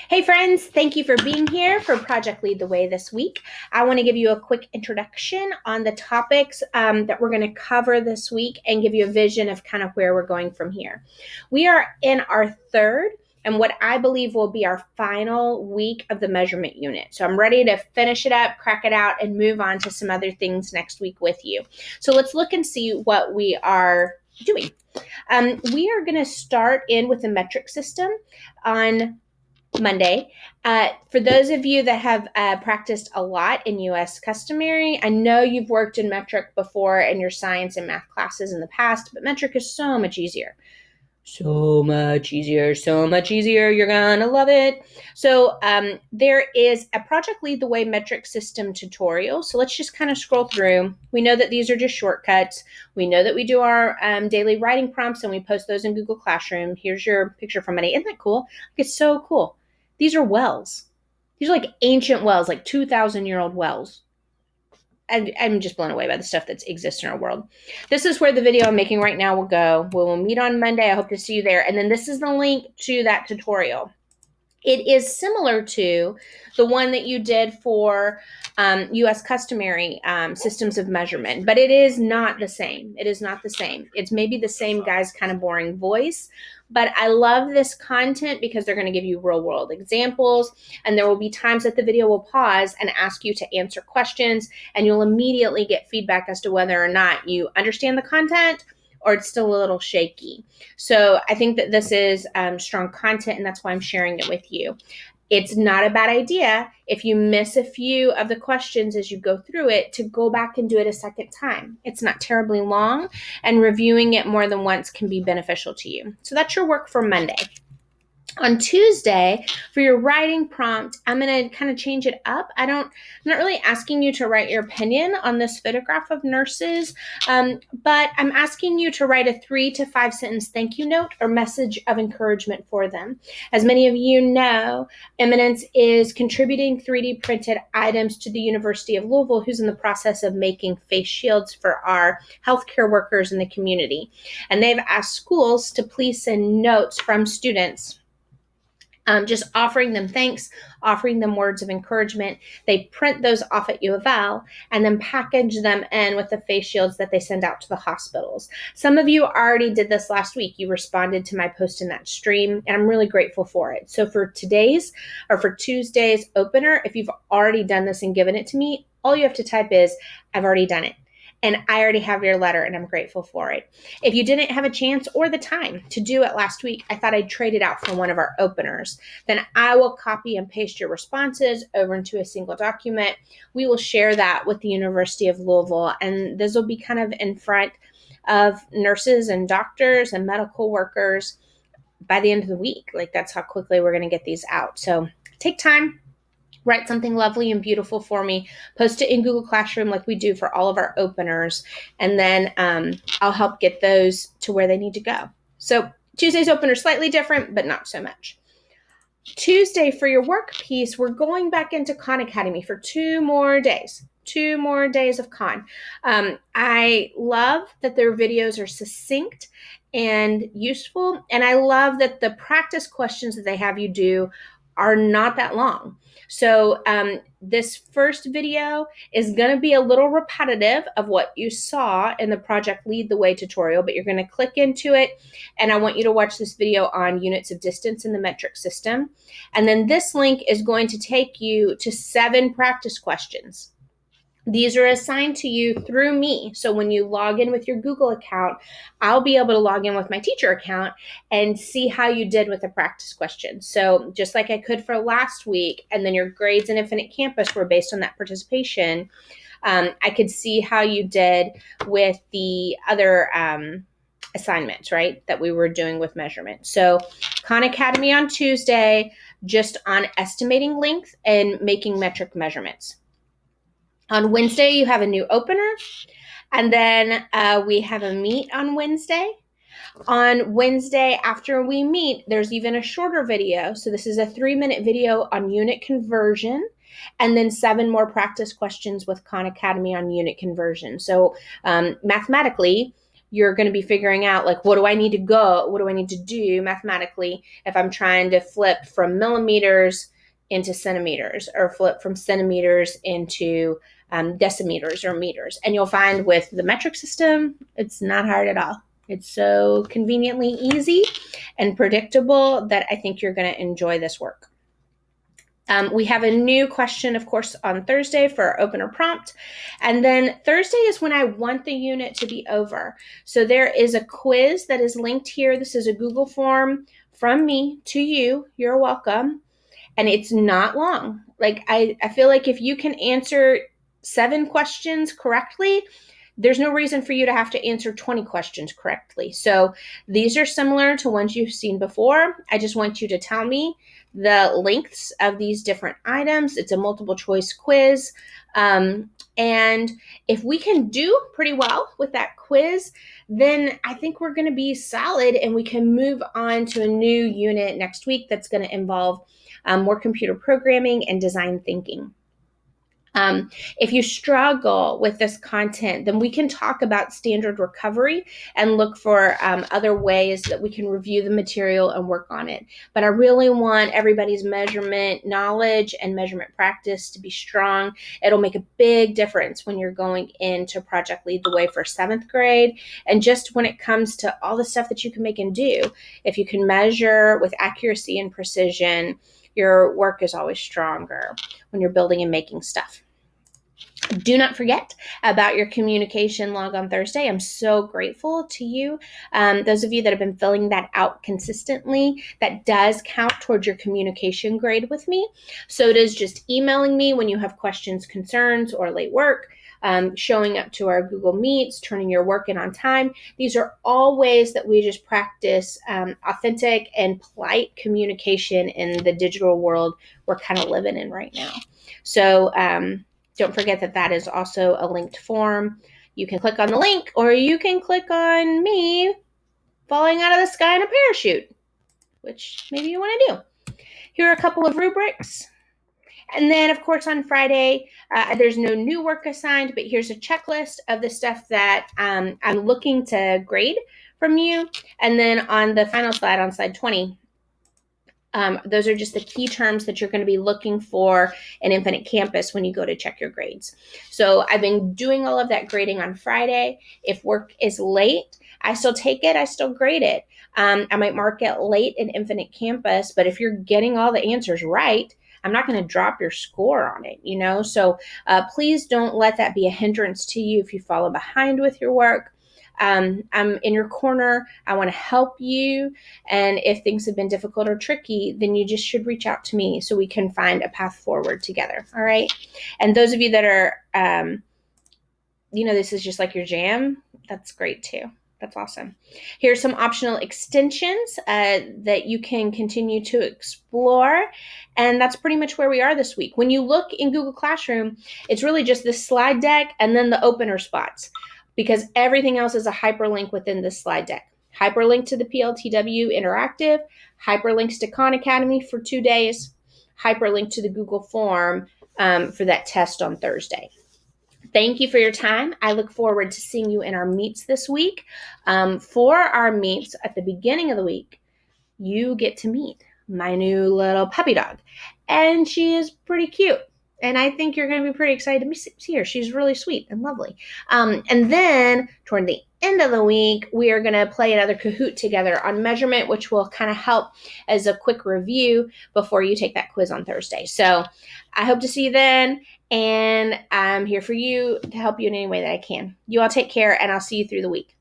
Hey friends, thank you for being here for Project Lead the Way this week. I want to give you a quick introduction on the topics that we're going to cover this week and give you a vision of kind of where we're going from here. We are in our third and what I believe will be our final week of the measurement unit. So I'm ready to finish it up, crack it out, and move on to some other things next week with you. So let's look and see what we are doing. We are going to start in with the metric system on Monday. For those of you that have practiced a lot in U.S. customary, I know you've worked in metric before in your science and math classes in the past, but metric is so much easier. So much easier. You're going to love it. So there is a Project Lead the Way metric system tutorial. So let's just kind of scroll through. We know that these are just shortcuts. We know that we do our daily writing prompts and we post those in Google Classroom. Here's your picture from Monday. Isn't that cool? It's so cool. These are wells. These are like ancient wells, like 2,000-year-old wells. I'm just blown away by the stuff that exists in our world. This is where the video I'm making right now will go. We will meet on Monday. I hope to see you there. And then this is the link to that tutorial. It is similar to the one that you did for U.S. customary systems of measurement, but it is not the same. It is not the same. It's maybe the same guy's kind of boring voice, but I love this content because they're going to give you real world examples, and there will be times that the video will pause and ask you to answer questions, and you'll immediately get feedback as to whether or not you understand the content or it's still a little shaky. So I think that this is strong content, and that's why I'm sharing it with you. It's not a bad idea if you miss a few of the questions as you go through it to go back and do it a second time. It's not terribly long, and reviewing it more than once can be beneficial to you. So that's your work for Monday. On Tuesday, for your writing prompt, I'm going to kind of change it up. I'm not really asking you to write your opinion on this photograph of nurses, but I'm asking you to write a 3 to 5 sentence thank you note or message of encouragement for them. As many of you know, Eminence is contributing 3D printed items to the University of Louisville, who's in the process of making face shields for our healthcare workers in the community. And they've asked schools to please send notes from students just offering them thanks, offering them words of encouragement. They print those off at U of L and then package them in with the face shields that they send out to the hospitals. Some of you already did this last week. You responded to my post in that stream, and I'm really grateful for it. So for today's or for Tuesday's opener, if you've already done this and given it to me, all you have to type is, I've already done it. And I already have your letter, and I'm grateful for it. If you didn't have a chance or the time to do it last week, I thought I'd trade it out for one of our openers. Then I will copy and paste your responses over into a single document. We will share that with the University of Louisville, and this will be kind of in front of nurses and doctors and medical workers by the end of the week. Like, that's how quickly we're going to get these out. So take time. Write something lovely and beautiful for me, post it in Google Classroom like we do for all of our openers, and then I'll help get those to where they need to go. So Tuesday's opener is slightly different, but not so much. Tuesday, for your work piece, we're going back into Khan Academy for 2 more days. 2 more days of Khan. I love that their videos are succinct and useful, and I love that the practice questions that they have you do are not that long. So this first video is going to be a little repetitive of what you saw in the Project Lead the Way tutorial, but you're going to click into it, and I want you to watch this video on units of distance in the metric system. And then this link is going to take you to 7 practice questions. These are assigned to you through me. So when you log in with your Google account, I'll be able to log in with my teacher account and see how you did with the practice questions. So just like I could for last week, and then your grades in Infinite Campus were based on that participation, I could see how you did with the other assignments, right, that we were doing with measurement. So Khan Academy on Tuesday, just on estimating length and making metric measurements. On Wednesday, you have a new opener, and then we have a meet on Wednesday. On Wednesday, after we meet, there's even a shorter video. So this is a 3-minute video on unit conversion, and then 7 more practice questions with Khan Academy on unit conversion. So mathematically, you're going to be figuring out, like, what do I need to do mathematically if I'm trying to flip from millimeters into centimeters, or flip from centimeters into decimeters or meters. And you'll find with the metric system, it's not hard at all. It's so conveniently easy and predictable that I think you're going to enjoy this work. We have a new question, of course, on Thursday for our opener prompt. And then Thursday is when I want the unit to be over. So there is a quiz that is linked here. This is a Google form from me to you. You're welcome. And it's not long. Like, I feel like if you can answer 7 questions correctly, there's no reason for you to have to answer 20 questions correctly. So these are similar to ones you've seen before. I just want you to tell me the lengths of these different items. It's a multiple choice quiz. And if we can do pretty well with that quiz, then I think we're going to be solid, and we can move on to a new unit next week that's going to involve more computer programming and design thinking. If you struggle with this content, then we can talk about standard recovery and look for other ways that we can review the material and work on it. But I really want everybody's measurement knowledge and measurement practice to be strong. It'll make a big difference when you're going into Project Lead the Way for 7th grade. And just when it comes to all the stuff that you can make and do, if you can measure with accuracy and precision, your work is always stronger when you're building and making stuff. Do not forget about your communication log on Thursday. I'm so grateful to you. Those of you that have been filling that out consistently, that does count towards your communication grade with me. So it is just emailing me when you have questions, concerns, or late work, showing up to our Google Meets, turning your work in on time. These are all ways that we just practice authentic and polite communication in the digital world we're kind of living in right now. So don't forget that that is also a linked form. You can click on the link, or you can click on me falling out of the sky in a parachute, which maybe you want to do. Here are a couple of rubrics. And then, of course, on Friday, there's no new work assigned, but here's a checklist of the stuff that I'm looking to grade from you. And then on the final slide, on slide 20, those are just the key terms that you're going to be looking for in Infinite Campus when you go to check your grades. So I've been doing all of that grading on Friday. If work is late, I still take it. I still grade it. I might mark it late in Infinite Campus, but if you're getting all the answers right, I'm not going to drop your score on it, you know? So please don't let that be a hindrance to you if you fall behind with your work. I'm in your corner. I want to help you. And if things have been difficult or tricky, then you just should reach out to me so we can find a path forward together. All right. And those of you that are, this is just like your jam, that's great too. That's awesome. Here's some optional extensions that you can continue to explore. And that's pretty much where we are this week. When you look in Google Classroom, it's really just this slide deck and then the opener spots, because everything else is a hyperlink within this slide deck. Hyperlink to the PLTW Interactive, hyperlinks to Khan Academy for 2 days, hyperlink to the Google form for that test on Thursday. Thank you for your time. I look forward to seeing you in our meets this week. For our meets at the beginning of the week, you get to meet my new little puppy dog. And she is pretty cute. And I think you're going to be pretty excited to see her. She's really sweet and lovely. And then toward the end of the week, we are going to play another Kahoot together on measurement, which will kind of help as a quick review before you take that quiz on Thursday. So I hope to see you then. And I'm here for you to help you in any way that I can. You all take care, and I'll see you through the week.